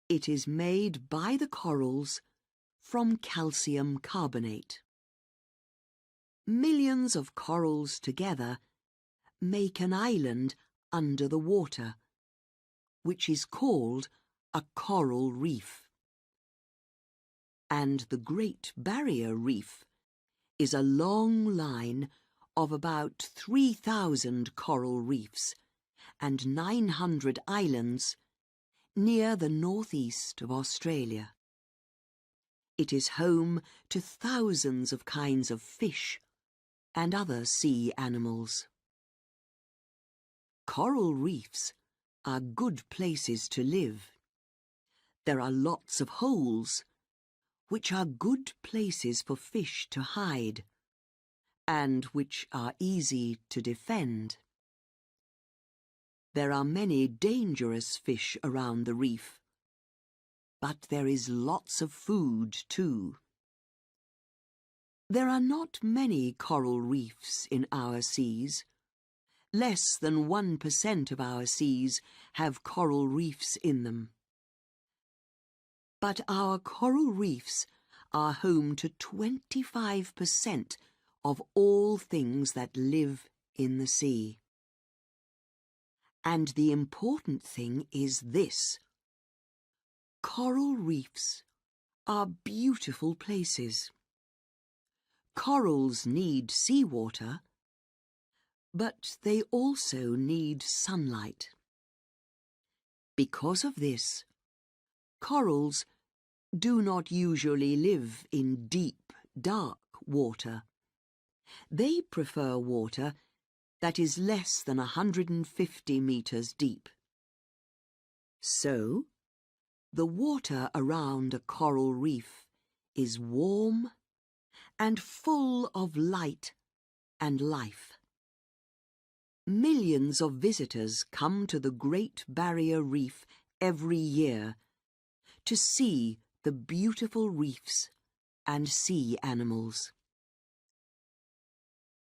Speaker 1: It is made by the corals from calcium carbonate. Millions of corals together make an island under the water, which is called a coral reef. And the Great Barrier Reef is a long line of about 3,000 coral reefs and 900 islands near the northeast of Australia. It is home to thousands of kinds of fish and other sea animals. Coral reefs are good places to live. There are lots of holes, which are good places for fish to hide, and which are easy to defend. There are many dangerous fish around the reef, but there is lots of food too. There are not many coral reefs in our seas. Less than 1% of our seas have coral reefs in them. But our coral reefs are home to 25% of all things that live in the sea. And the important thing is this: coral reefs are beautiful places. Corals need seawater, but they also need sunlight. Because of this, corals do not usually live in deep, dark water. They prefer water that is less than 150 meters deep. So, the water around a coral reef is warm and full of light and life. Millions of visitors come to the Great Barrier Reef every year to see the beautiful reefs and sea animals.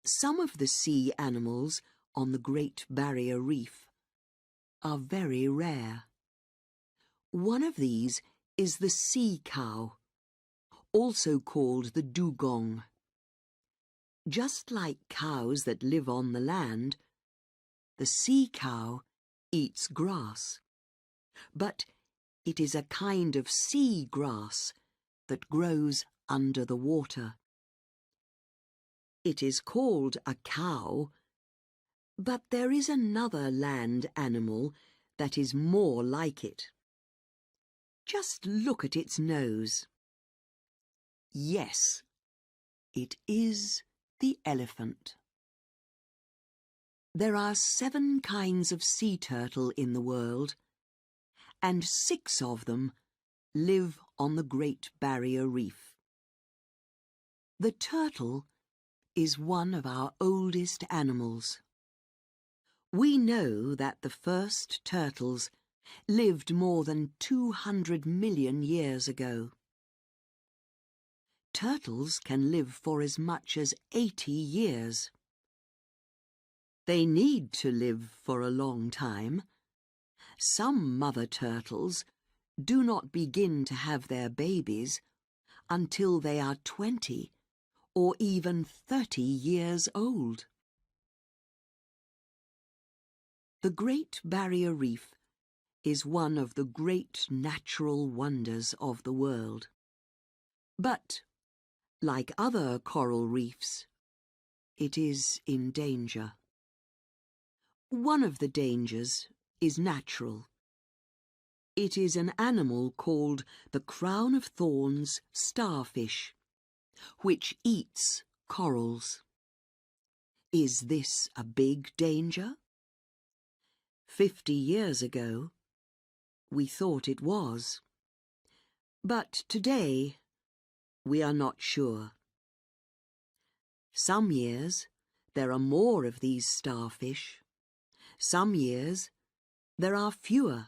Speaker 1: Some of the sea animals on the Great Barrier Reef are very rare. One of these is the sea cow, also called the dugong. Just like cows that live on the land, the sea cow eats grass, but it is a kind of sea grass that grows under the water. It is called a cow, but there is another land animal that is more like it. Just look at its nose. Yes, it is the elephant. There are 7 kinds of sea turtle in the world, and 6 of them live on the Great Barrier Reef. The turtle is one of our oldest animals. We know that the first turtles lived more than 200 million years ago. Turtles can live for as much as 80 years. They need to live for a long time. Some mother turtles do not begin to have their babies until they are 20 or even 30 years old. The Great Barrier Reef is one of the great natural wonders of the world. But, like other coral reefs, it is in danger. One of the dangers is natural. It is an animal called the crown of thorns starfish, which eats corals. Is this a big danger? 50 years ago, we thought it was. But today, we are not sure. Some years, there are more of these starfish. Some years, there are fewer.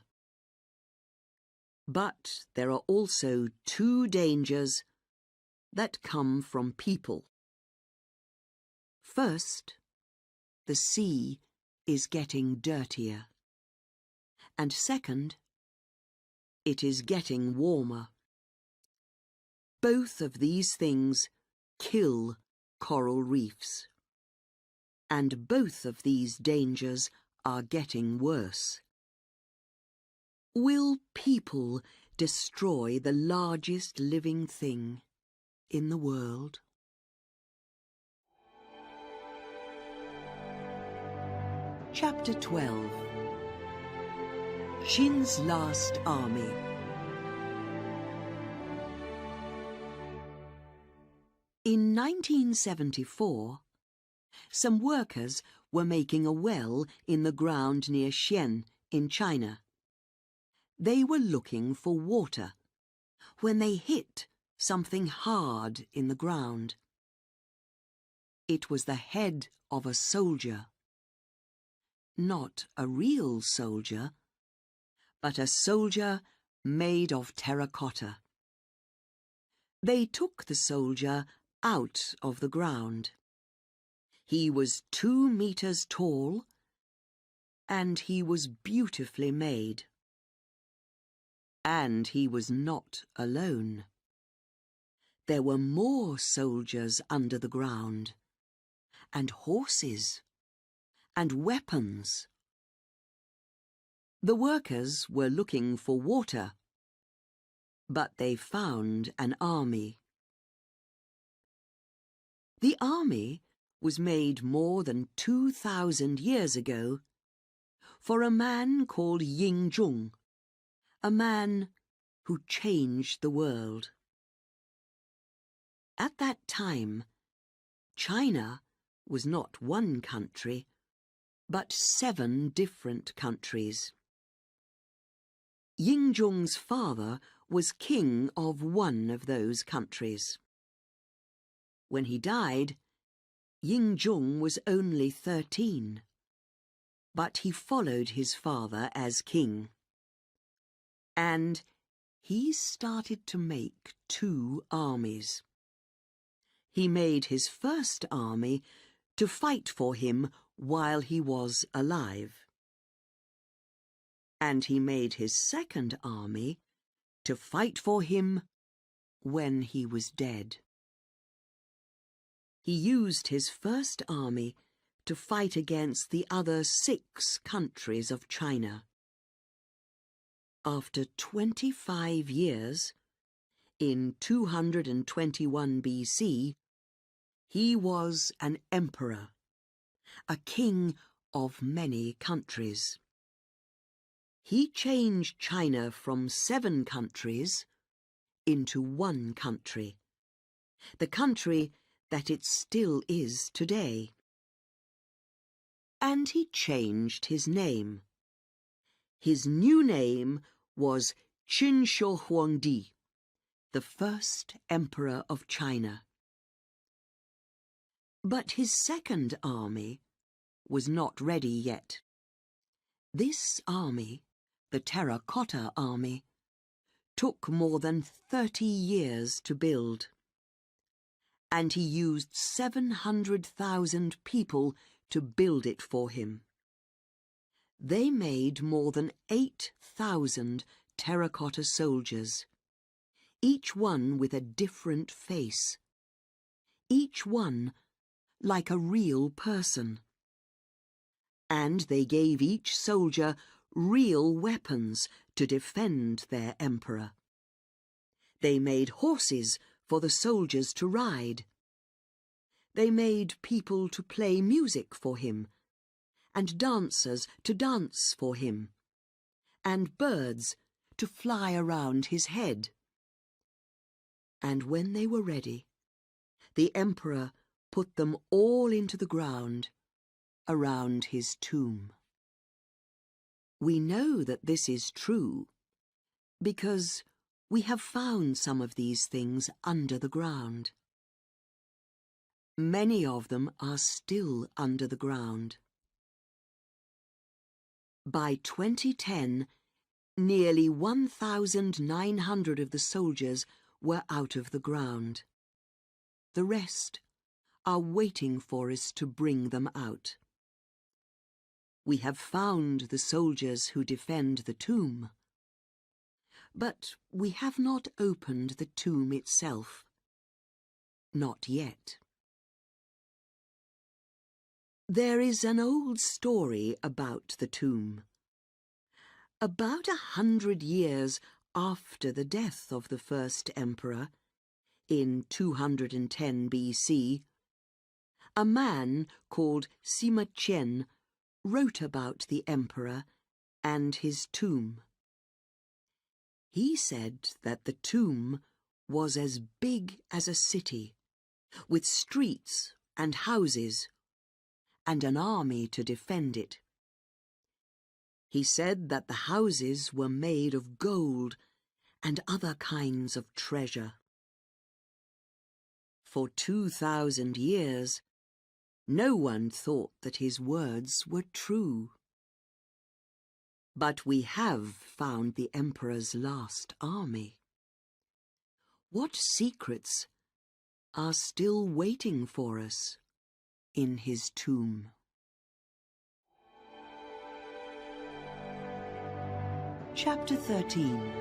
Speaker 1: But there are also two dangers that come from people. First, the sea is getting dirtier. And second, it is getting warmer. Both of these things kill coral reefs. And both of these dangers are getting worse. Will people destroy the largest living thing in the world? Chapter 12. Shin's Last Army. In 1974, some workers were making a well in the ground near Xian in China. They were looking for water when they hit something hard in the ground. It was the head of a soldier. Not a real soldier, but a soldier made of terracotta. They took the soldier out of the ground. He was 2 meters tall, and he was beautifully made. And he was not alone. There were more soldiers under the ground, and horses, and weapons. The workers were looking for water, but they found an army. The army was made more than 2,000 years ago for a man called Ying Zhong, a man who changed the world. At that time, China was not one country, but 7 different countries. Ying Zhong's father was king of one of those countries. When he died, Ying Zhong was only 13, but he followed his father as king. And he started to make 2 armies. He made his first army to fight for him while he was alive. And he made his second army to fight for him when he was dead. He used his first army to fight against the other 6 countries of China. After 25 years, in 221 BC, he was an emperor, a king of many countries. He changed China from 7 countries into 1 country, the country that it still is today. And he changed his name. His new name was Qin Shi Huangdi, the first emperor of China. But his second army was not ready yet. This army, the Terracotta Army, took more than 30 years to build. And he used 700,000 people to build it for him. They made more than 8,000 terracotta soldiers, each one with a different face, each one like a real person. And they gave each soldier real weapons to defend their emperor. They made horses for the soldiers to ride. They made people to play music for him, and dancers to dance for him, and birds to fly around his head. And when they were ready, the emperor put them all into the ground around his tomb. We know that this is true because we have found some of these things under the ground. Many of them are still under the ground. By 2010, nearly 1,900 of the soldiers were out of the ground. The rest are waiting for us to bring them out. We have found the soldiers who defend the tomb, but we have not opened the tomb itself. Not yet. There is an old story about the tomb. About 100 years after the death of the first emperor, in 210 BC, a man called Sima Qian wrote about the emperor and his tomb. He said that the tomb was as big as a city, with streets and houses, and an army to defend it. He said that the houses were made of gold and other kinds of treasure. For 2,000 years, no one thought that his words were true. But we have found the emperor's last army. What secrets are still waiting for us in his tomb? Chapter 13.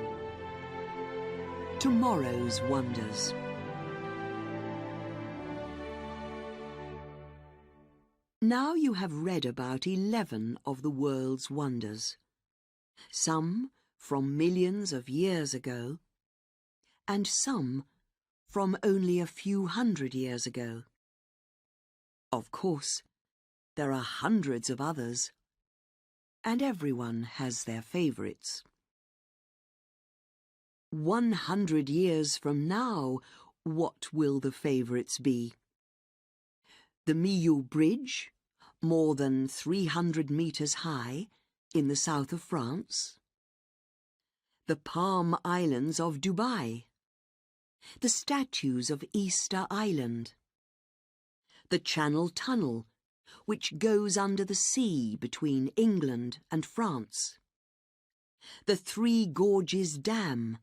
Speaker 1: Tomorrow's Wonders. Now you have read about 11 of the world's wonders, some from millions of years ago, and some from only a few hundred years ago. Of course, there are hundreds of others, and everyone has their favourites. 100 years from now, what will the favourites be? The Millau Bridge, more than 300 metres high, in the south of France. The Palm Islands of Dubai. The statues of Easter Island. The Channel Tunnel, which goes under the sea between England and France. The Three Gorges Dam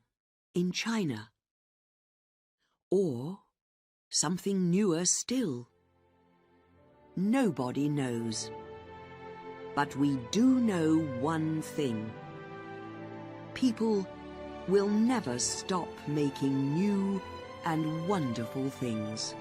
Speaker 1: in China. Or something newer still. Nobody knows. But we do know one thing. People will never stop making new and wonderful things.